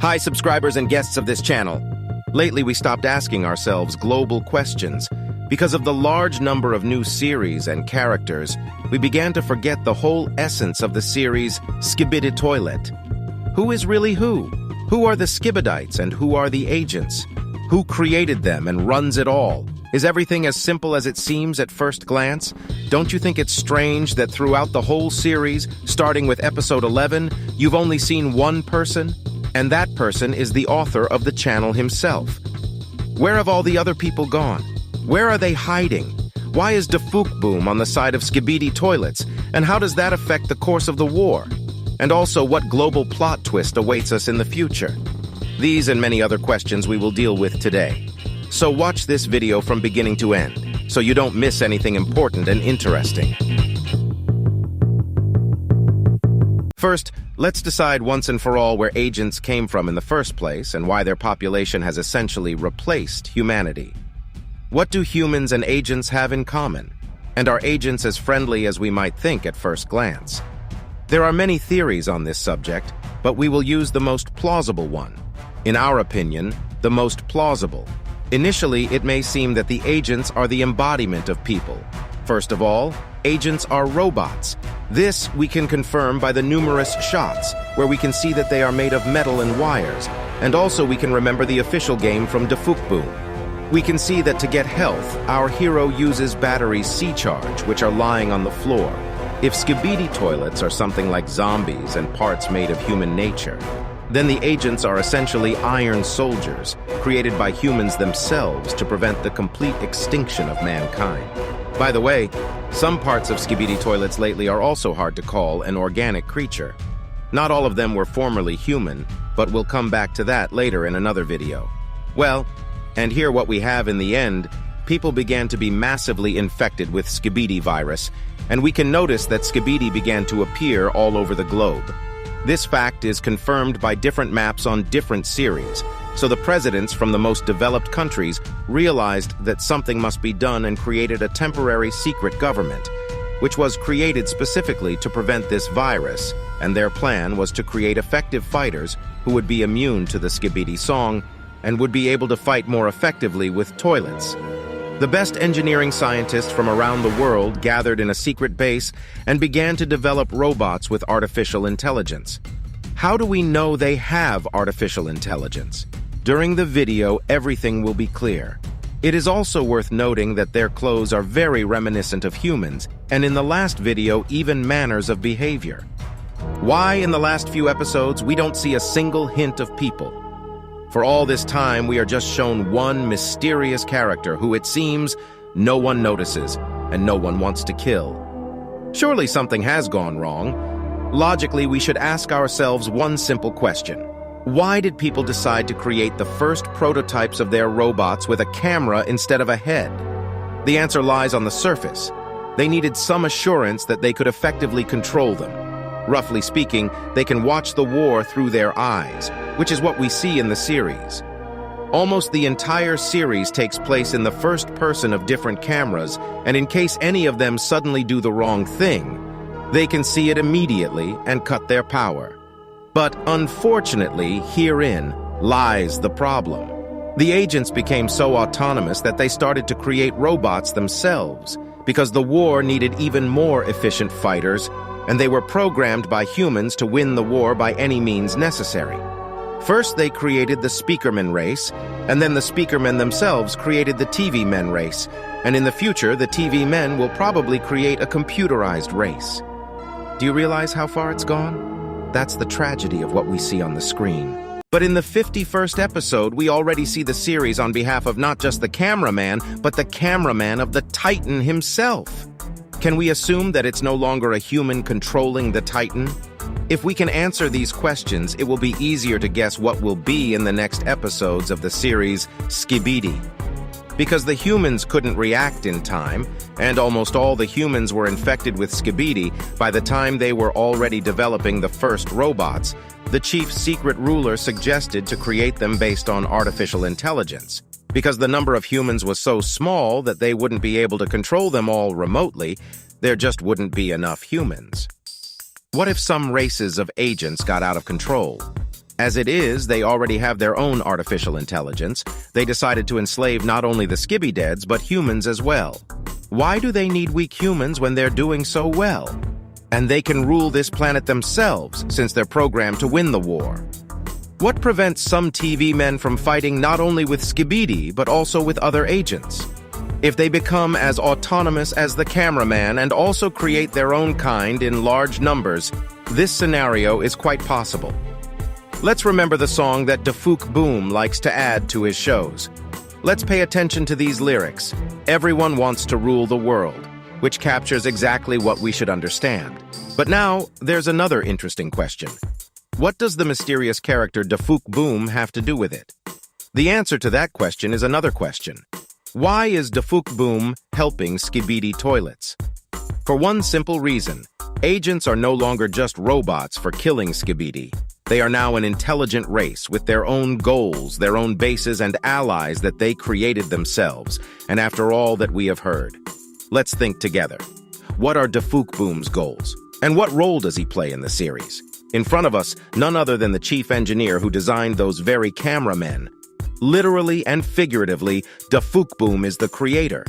Hi, subscribers and guests of this channel. Lately, we stopped asking ourselves global questions. Because of the large number of new series and characters, we began to forget the whole essence of the series Skibiditoilet. Who is really who? Who are the Skibidites and who are the agents? Who created them and runs it all? Is everything as simple as it seems at first glance? Don't you think it's strange that throughout the whole series, starting with episode 11, you've only seen one person? And that person is the author of the channel himself. Where have all the other people gone? Where are they hiding? Why is DaFuqBoom on the side of Skibidi toilets? And how does that affect the course of the war? And also, what global plot twist awaits us in the future? These and many other questions we will deal with today. So watch this video from beginning to end, so you don't miss anything important and interesting. First, let's decide once and for all where agents came from in the first place and why their population has essentially replaced humanity. What do humans and agents have in common? And are agents as friendly as we might think at first glance? There are many theories on this subject, but we will use the most plausible one. In our opinion, the most plausible. Initially, it may seem that the agents are the embodiment of people. First of all, agents are robots. This we can confirm by the numerous shots, where we can see that they are made of metal and wires, and also we can remember the official game from DaFuqBoom. We can see that to get health, our hero uses batteries C-charge, which are lying on the floor. If Skibidi toilets are something like zombies and parts made of human nature, then the agents are essentially iron soldiers, created by humans themselves to prevent the complete extinction of mankind. By the way, some parts of Skibidi toilets lately are also hard to call an organic creature. Not all of them were formerly human, but we'll come back to that later in another video. Well, and here what we have in the end, people began to be massively infected with Skibidi virus, and we can notice that Skibidi began to appear all over the globe. This fact is confirmed by different maps on different series, so the presidents from the most developed countries realized that something must be done and created a temporary secret government, which was created specifically to prevent this virus, and their plan was to create effective fighters who would be immune to the Skibidi song and would be able to fight more effectively with toilets. The best engineering scientists from around the world gathered in a secret base and began to develop robots with artificial intelligence. How do we know they have artificial intelligence? During the video, everything will be clear. It is also worth noting that their clothes are very reminiscent of humans, and in the last video, even manners of behavior. Why in the last few episodes we don't see a single hint of people? For all this time, we are just shown one mysterious character who, it seems, no one notices and no one wants to kill. Surely something has gone wrong. Logically, we should ask ourselves one simple question. Why did people decide to create the first prototypes of their robots with a camera instead of a head? The answer lies on the surface. They needed some assurance that they could effectively control them. Roughly speaking, they can watch the war through their eyes, which is what we see in the series. Almost the entire series takes place in the first person of different cameras, and in case any of them suddenly do the wrong thing, they can see it immediately and cut their power. But unfortunately, herein lies the problem. The agents became so autonomous that they started to create robots themselves, because the war needed even more efficient fighters, and they were programmed by humans to win the war by any means necessary. First, they created the Speakerman race, and then the Speakermen themselves created the TV Men race, and in the future, the TV Men will probably create a computerized race. Do you realize how far it's gone? That's the tragedy of what we see on the screen. But in the 51st episode, we already see the series on behalf of not just the cameraman, but the cameraman of the Titan himself. Can we assume that it's no longer a human controlling the Titan? If we can answer these questions, it will be easier to guess what will be in the next episodes of the series Skibidi. Because the humans couldn't react in time, and almost all the humans were infected with Skibidi by the time they were already developing the first robots, the chief secret ruler suggested to create them based on artificial intelligence. Because the number of humans was so small that they wouldn't be able to control them all remotely, there just wouldn't be enough humans. What if some races of agents got out of control? As it is, they already have their own artificial intelligence. They decided to enslave not only the Skibideds, but humans as well. Why do they need weak humans when they're doing so well? And they can rule this planet themselves, since they're programmed to win the war. What prevents some TV men from fighting not only with Skibidi, but also with other agents? If they become as autonomous as the cameraman and also create their own kind in large numbers, this scenario is quite possible. Let's remember the song that DaFuqBoom likes to add to his shows. Let's pay attention to these lyrics. Everyone wants to rule the world, which captures exactly what we should understand. But now, there's another interesting question. What does the mysterious character DaFuqBoom have to do with it? The answer to that question is another question. Why is DaFuqBoom helping Skibidi toilets? For one simple reason, agents are no longer just robots for killing Skibidi. They are now an intelligent race with their own goals, their own bases and allies that they created themselves, and after all that we have heard. Let's think together. What are DaFuqBoom's goals? And what role does he play in the series? In front of us, none other than the chief engineer who designed those very cameramen. Literally and figuratively, DaFuqBoom is the creator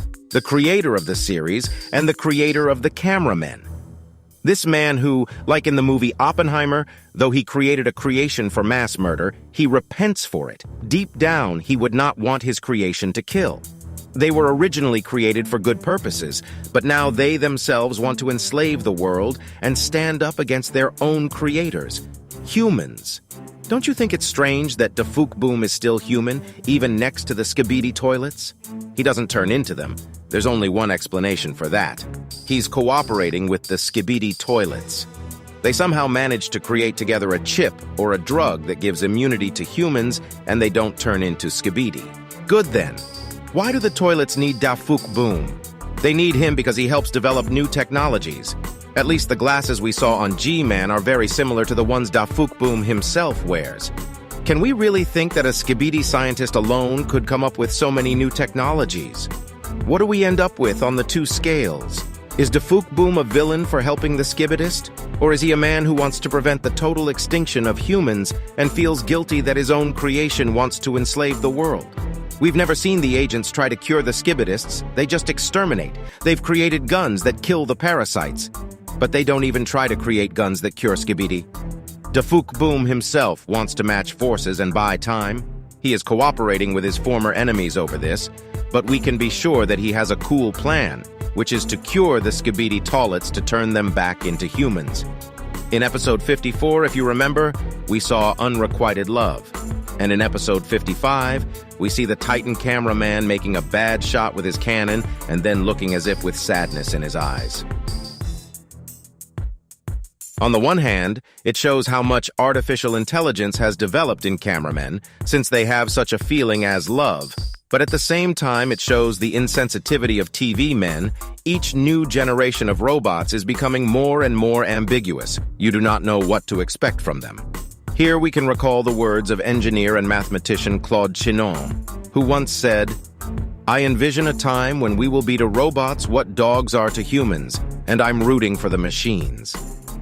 of the series, and the creator of the cameramen. This man who, like in the movie Oppenheimer, though he created a creation for mass murder, he repents for it. Deep down, he would not want his creation to kill. They were originally created for good purposes, but now they themselves want to enslave the world and stand up against their own creators, humans. Don't you think it's strange that DaFuqBoom is still human, even next to the Skibidi toilets? He doesn't turn into them. There's only one explanation for that. He's cooperating with the Skibidi toilets. They somehow managed to create together a chip or a drug that gives immunity to humans, and they don't turn into Skibidi. Good then. Why do the toilets need DaFuqBoom? They need him because he helps develop new technologies. At least the glasses we saw on G-Man are very similar to the ones DaFuqBoom himself wears. Can we really think that a Skibidi scientist alone could come up with so many new technologies? What do we end up with on the two scales? Is DaFuqBoom a villain for helping the Skibidist? Or is he a man who wants to prevent the total extinction of humans and feels guilty that his own creation wants to enslave the world? We've never seen the agents try to cure the Skibidists. They just exterminate. They've created guns that kill the parasites. But they don't even try to create guns that cure Skibidi. DaFuqBoom himself wants to match forces and buy time. He is cooperating with his former enemies over this, but we can be sure that he has a cool plan, which is to cure the Skibidi toilets to turn them back into humans. In episode 54, if you remember, we saw unrequited love. And in episode 55, we see the Titan cameraman making a bad shot with his cannon and then looking as if with sadness in his eyes. On the one hand, it shows how much artificial intelligence has developed in cameramen, since they have such a feeling as love. But at the same time, it shows the insensitivity of TV men. Each new generation of robots is becoming more and more ambiguous. You do not know what to expect from them. Here we can recall the words of engineer and mathematician Claude Chinon, who once said, "I envision a time when we will be to robots what dogs are to humans, and I'm rooting for the machines."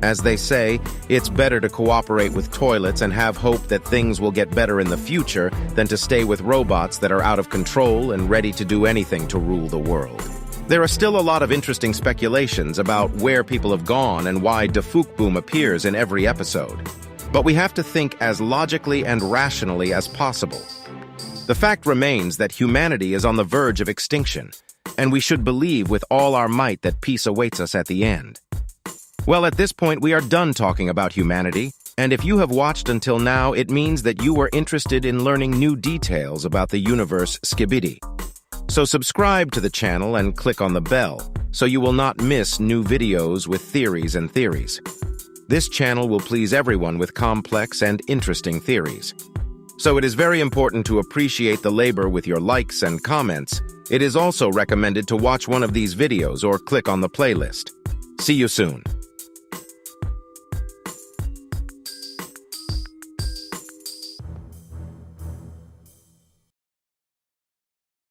As they say, it's better to cooperate with toilets and have hope that things will get better in the future than to stay with robots that are out of control and ready to do anything to rule the world. There are still a lot of interesting speculations about where people have gone and why DaFuqBoom appears in every episode. But we have to think as logically and rationally as possible. The fact remains that humanity is on the verge of extinction, and we should believe with all our might that peace awaits us at the end. Well, at this point, we are done talking about humanity, and if you have watched until now, it means that you are interested in learning new details about the universe Skibidi. So subscribe to the channel and click on the bell, so you will not miss new videos with theories and theories. This channel will please everyone with complex and interesting theories. So it is very important to appreciate the labor with your likes and comments. It is also recommended to watch one of these videos or click on the playlist. See you soon.